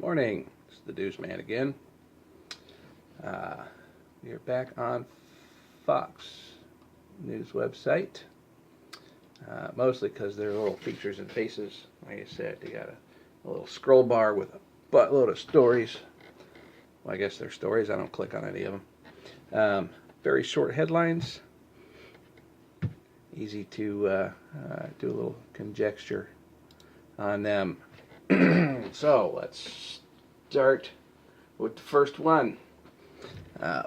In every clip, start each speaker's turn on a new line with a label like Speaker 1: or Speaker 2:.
Speaker 1: Morning. It's the Deuce Man again. We are back on Fox News website. Mostly because there are little features and faces. Like I said, they got a little scroll bar with a buttload of stories. Well, I guess they're stories. I don't click on any of them. Very short headlines. Easy to do a little conjecture on them. So let's start with the first one.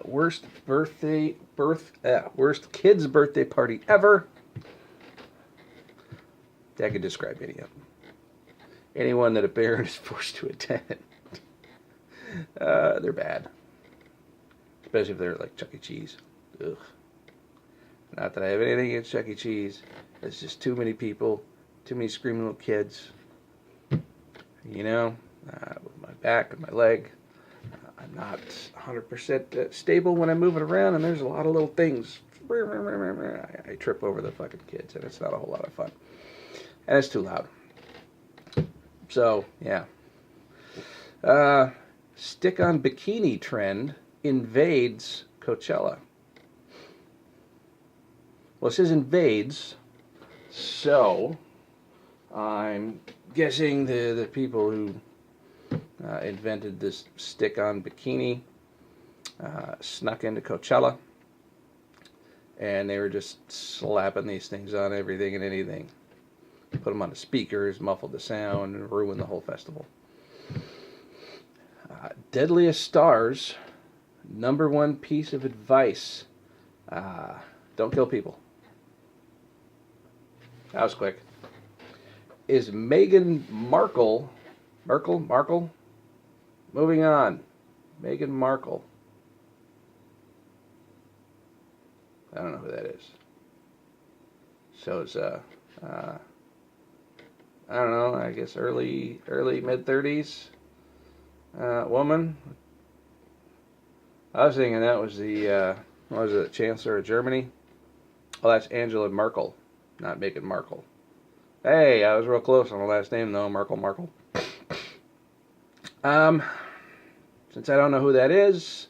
Speaker 1: Worst kid's birthday party ever. That could describe any of them. Anyone that a parent is forced to attend. They're bad. Especially if they're like Chuck E. Cheese. Ugh. Not that I have anything against Chuck E. Cheese. It's just too many people, too many screaming little kids. You know, with my back and my leg. I'm not 100% stable when I move it around, and there's a lot of little things. I trip over the fucking kids, and it's not a whole lot of fun. And it's too loud. So, yeah. Stick-on bikini trend invades Coachella. Well, it says invades, so I'm guessing the people who invented this stick-on bikini snuck into Coachella, and they were just slapping these things on everything and anything. Put them on the speakers, muffled the sound, and ruined the whole festival. Deadliest stars, #1 piece of advice: don't kill people. That was quick. Is Meghan Markle? Moving on. Meghan Markle. I don't know who that is. So it's I don't know, I guess early mid-30s woman. I was thinking that was the what was it, Chancellor of Germany? Oh, that's Angela Merkel, not Meghan Markle. Hey, I was real close on the last name though, Merkel. Since I don't know who that is,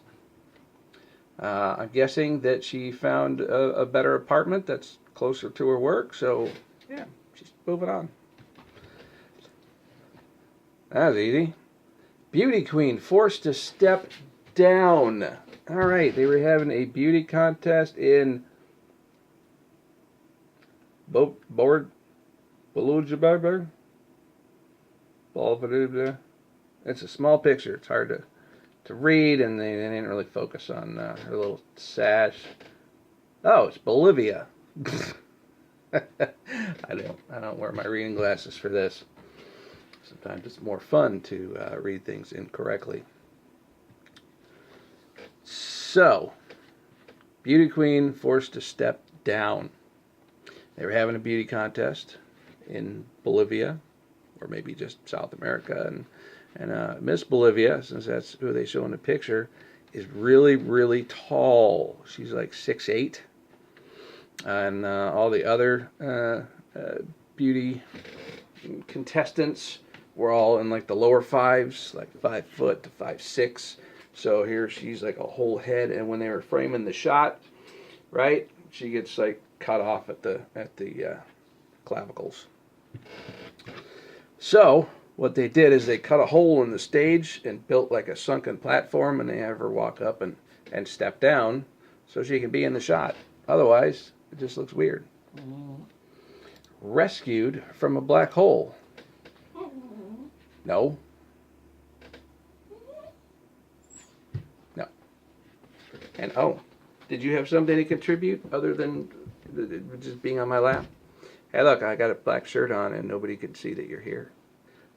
Speaker 1: I'm guessing that she found a better apartment that's closer to her work, so yeah, she's moving on. That was easy. Beauty queen forced to step down. All right, they were having a beauty contest in It's a small picture. It's hard to read, and they didn't really focus on her little sash. Oh, it's Bolivia. I don't wear my reading glasses for this. Sometimes it's more fun to read things incorrectly. So, beauty queen forced to step down. They were having a beauty contest in Bolivia, or maybe just South America, and Miss Bolivia, since that's who they show in the picture, is really, really tall. She's like 6'8", and all the other beauty contestants were all in like the lower fives, like 5 foot to 5'6". So here she's like a whole head, and when they were framing the shot, right, she gets like cut off at the clavicles. So what they did is they cut a hole in the stage and built like a sunken platform, and they have her walk up and step down so she can be in the shot. Otherwise, it just looks weird. Rescued from a black hole. No. No. And oh, did you have something to contribute other than just being on my lap? Hey, look, I got a black shirt on and nobody can see that you're here.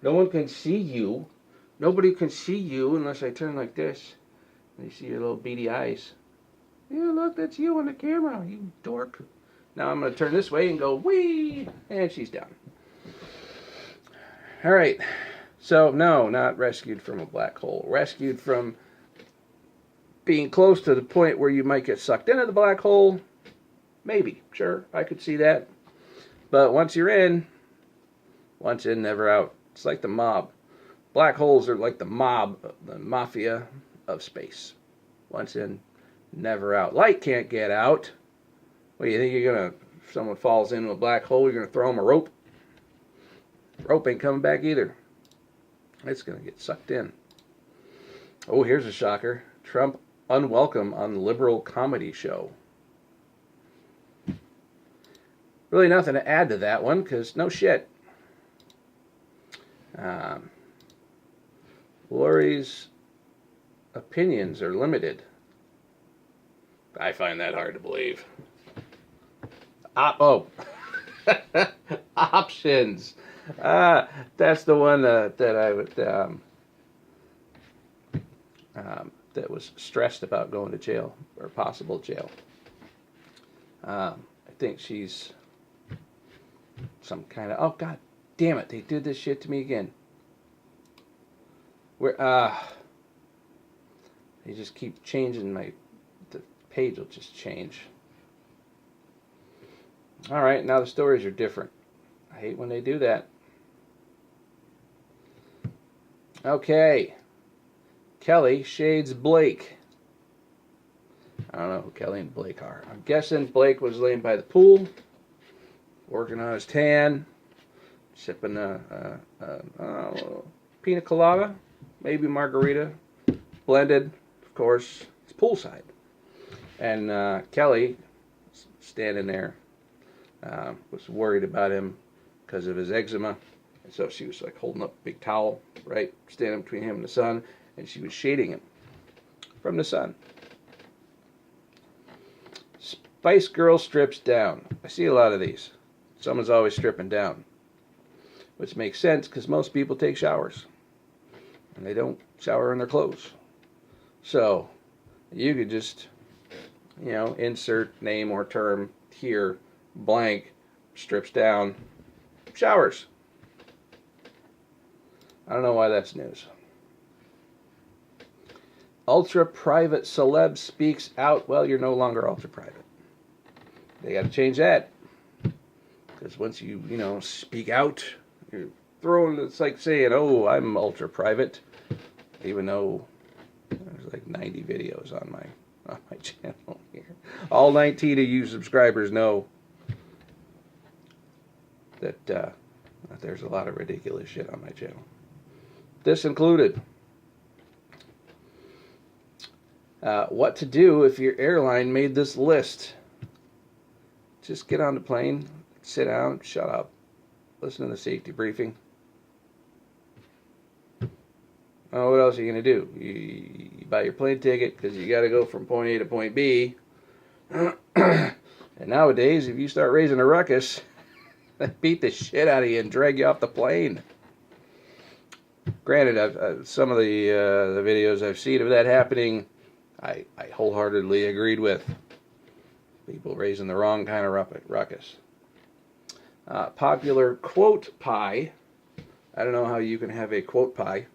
Speaker 1: No one can see you. Nobody can see you unless I turn like this. They see your little beady eyes. Yeah, look, that's you on the camera, you dork. Now I'm going to turn this way and go, whee! And she's down. All right. So, no, not rescued from a black hole. Rescued from being close to the point where you might get sucked into the black hole. Maybe. Sure, I could see that. But once you're in, once in, never out. It's like the mob. Black holes are like the mob, the mafia of space. Once in, never out. Light can't get out. What do you think you're gonna? If someone falls into a black hole, you're gonna throw them a rope? Rope ain't coming back either. It's gonna get sucked in. Oh, here's a shocker. Trump unwelcome on liberal comedy show. Really nothing to add to that one, because no shit. Lori's opinions are limited. I find that hard to believe. Options. That's the one that I would that was stressed about going to jail or possible jail. I think she's some kind of, oh god damn it, they did this shit to me again. Where they just keep changing the page will just change. All right, now the stories are different. I hate when they do that. Okay. Kelly shades Blake. I don't know who Kelly and Blake are. I'm guessing Blake was laying by the pool, working on his tan, sipping a pina colada, maybe margarita, blended, of course. It's poolside. And Kelly, standing there, was worried about him because of his eczema. And so she was like holding up a big towel, right, standing between him and the sun, and she was shading him from the sun. Spice Girl strips down. I see a lot of these. Someone's always stripping down, which makes sense because most people take showers and they don't shower in their clothes. So you could just, insert name or term here, blank, strips down, showers. I don't know why that's news. Ultra private celeb speaks out. Well, you're no longer ultra private. They got to change that. Because once you, speak out, you're throwing, it's like saying, oh, I'm ultra private. Even though there's like 90 videos on my channel here. All 19 of you subscribers know that there's a lot of ridiculous shit on my channel. This included. What to do if your airline made this list. Just get on the plane, sit down, shut up, listen to the safety briefing. Oh, what else are you going to do? You buy your plane ticket because you got to go from point A to point B. And nowadays, if you start raising a ruckus, they beat the shit out of you and drag you off the plane. Granted, some of the videos I've seen of that happening, I wholeheartedly agreed with. People raising the wrong kind of ruckus. Popular quote pie. I don't know how you can have a quote pie.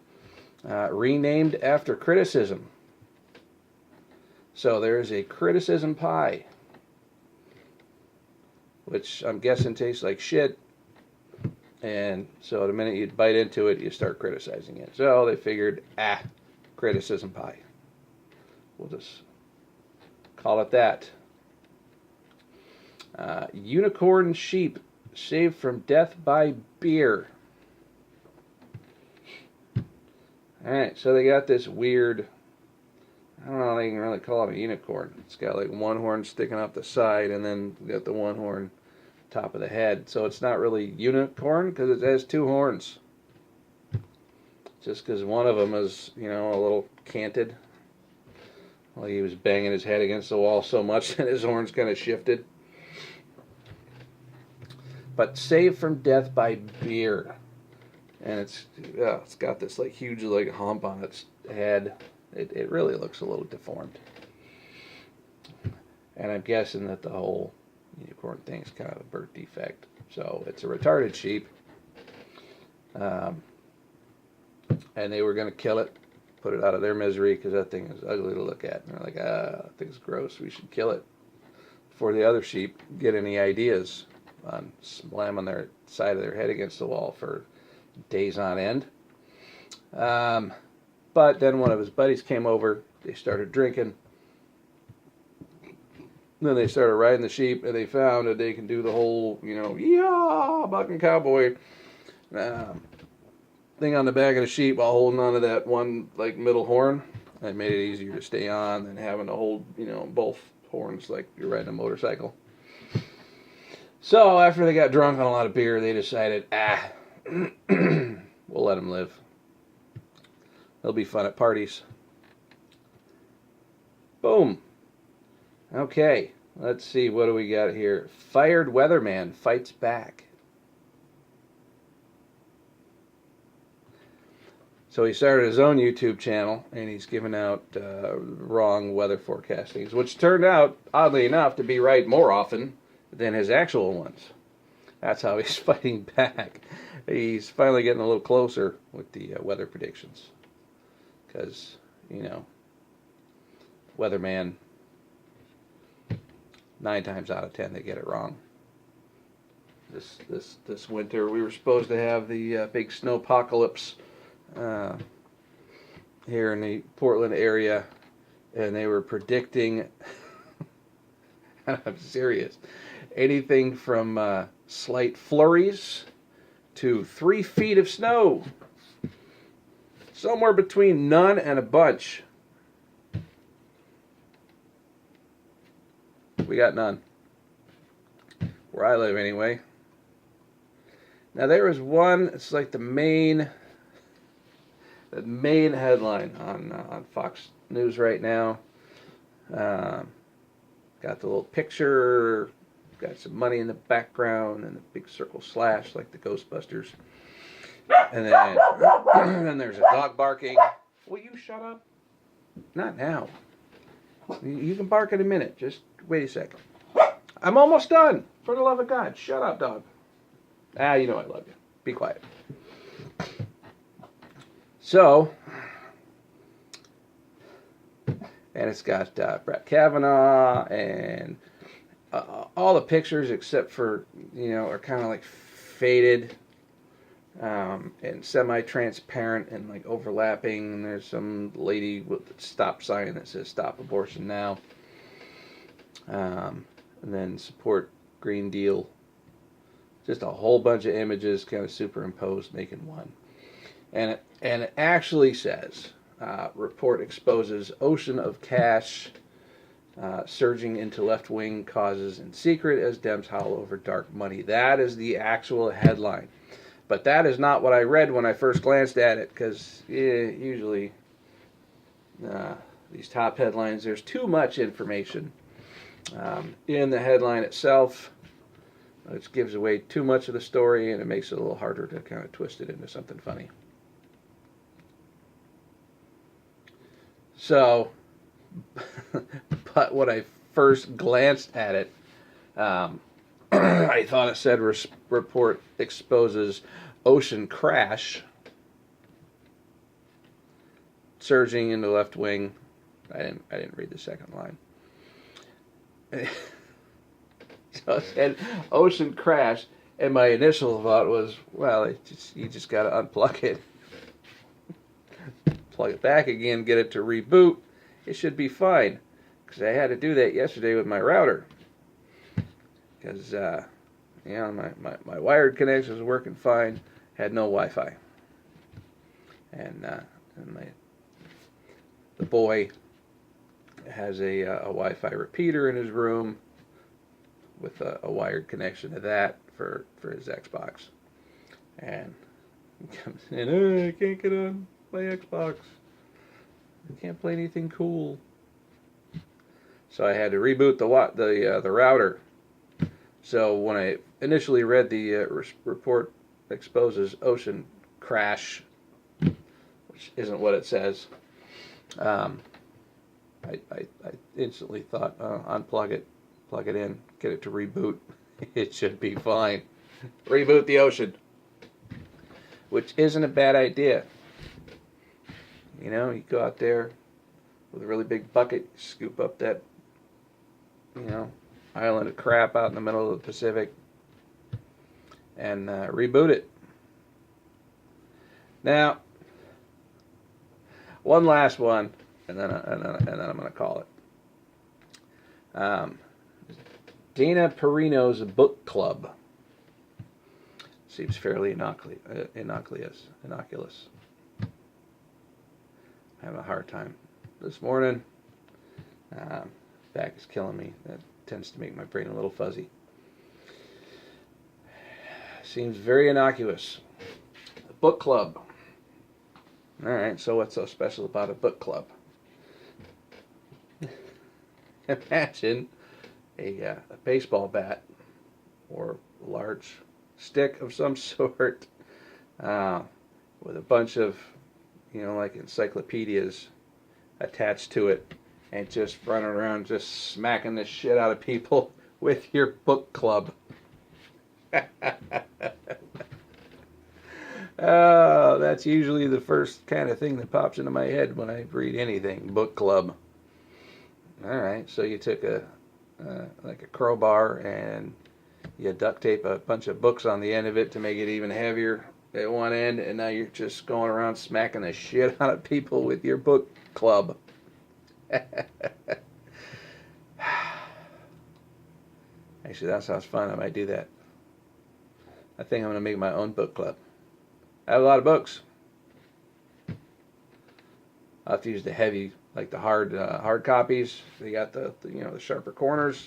Speaker 1: Renamed after criticism. So there's a criticism pie, which I'm guessing tastes like shit. And so the minute you bite into it, you start criticizing it. So they figured, criticism pie. We'll just call it that. Unicorn sheep saved from death by beer. Alright, so they got this weird, I don't know if they can really call it a unicorn. It's got like one horn sticking up the side and then got the one horn top of the head. So it's not really unicorn because it has two horns. Just because one of them is, a little canted. Well, he was banging his head against the wall so much that his horns kind of shifted. But saved from death by beer. And it's got this like huge like hump on its head. It really looks a little deformed. And I'm guessing that the whole unicorn thing is kind of a birth defect. So it's a retarded sheep. And they were going to kill it, put it out of their misery because that thing is ugly to look at. And they're like, that thing's gross. We should kill it before the other sheep get any ideas on slamming their side of their head against the wall for days on end. But then one of his buddies came over. They started drinking. Then they started riding the sheep, and they found that they can do the whole, yeehaw, bucking cowboy thing on the back of the sheep while holding on to that one, middle horn. That made it easier to stay on than having to hold, both horns like you're riding a motorcycle. So after they got drunk on a lot of beer, they decided, we'll let them live. It'll be fun at parties. Boom. Okay, let's see, what do we got here? Fired weatherman fights back. So he started his own YouTube channel, and he's giving out wrong weather forecastings, which turned out, oddly enough, to be right more often than his actual ones. That's how he's fighting back. He's finally getting a little closer with the weather predictions. Because, weatherman, 9 times out of 10 they get it wrong. This winter we were supposed to have the big snowpocalypse here in the Portland area, and they were predicting, I'm serious, anything from slight flurries to 3 feet of snow. Somewhere between none and a bunch. We got none. Where I live, anyway. Now, there was one, it's like the main headline on Fox News right now. Got the little picture, got some money in the background, and the big circle slash like the Ghostbusters. And then there's a dog barking. Will you shut up? Not now. You can bark in a minute. Just wait a second. I'm almost done. For the love of God, shut up, dog. You know I love you. Be quiet. So, and it's got Brett Kavanaugh and all the pictures except for, are kind of like faded and semi-transparent and like overlapping. And there's some lady with a stop sign that says "Stop Abortion Now." And then support Green Deal. Just a whole bunch of images kind of superimposed, making one. And it actually says, report exposes ocean of cash surging into left-wing causes in secret as Dems howl over dark money. That is the actual headline. But that is not what I read when I first glanced at it, because usually these top headlines, there's too much information in the headline itself, which gives away too much of the story, and it makes it a little harder to kind of twist it into something funny. So, but when I first glanced at it, I thought it said report exposes ocean crash surging into left wing. I didn't read the second line. So it said ocean crash, and my initial thought was, well, you just got to unplug it, plug it back again, get it to reboot. It should be fine, because I had to do that yesterday with my router, because my wired connection was working fine, had no Wi-Fi, and the boy has a Wi-Fi repeater in his room with a wired connection to that for his Xbox. And he comes in, I can't get on my Xbox. I can't play anything cool. So I had to reboot the router. So when I initially read the report exposes ocean crash, which isn't what it says, I instantly thought, unplug it, plug it in, get it to reboot. It should be fine. Reboot the ocean. Which isn't a bad idea. You go out there with a really big bucket, scoop up that, island of crap out in the middle of the Pacific, and reboot it. Now, One last one, and then I'm going to call it. Dana Perino's book club. Seems fairly innocuous. I have a hard time this morning. Back is killing me. That tends to make my brain a little fuzzy. Seems very innocuous. A book club. All right, so what's so special about a book club? Imagine a baseball bat or a large stick of some sort with a bunch of, like encyclopedias attached to it, and just running around just smacking the shit out of people with your book club. Oh, that's usually the first kind of thing that pops into my head when I read anything. Book club. All right, so you took like a crowbar and you duct tape a bunch of books on the end of it to make it even heavier at one end, and now you're just going around smacking the shit out of people with your book club. Actually, that sounds fun. I might do that. I think I'm going to make my own book club. I have a lot of books. I'll have to use the heavy, like the hard copies. They got the sharper corners.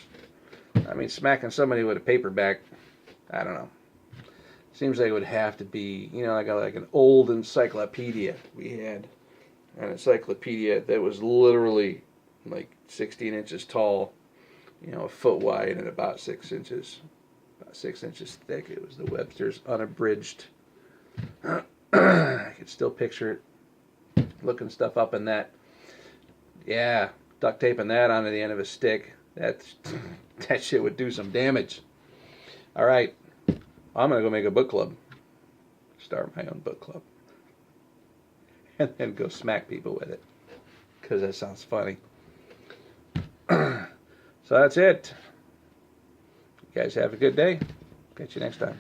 Speaker 1: I mean, smacking somebody with a paperback, I don't know. Seems like it would have to be, like an old encyclopedia. We had an encyclopedia that was literally like 16 inches tall, a foot wide and about 6 inches thick. It was the Webster's Unabridged. I can still picture it, looking stuff up in that. Yeah, duct taping that onto the end of a stick. That shit would do some damage. All right, I'm gonna go make a book club. Start my own book club, and then go smack people with it, because that sounds funny. So that's it. You guys have a good day. Catch you next time.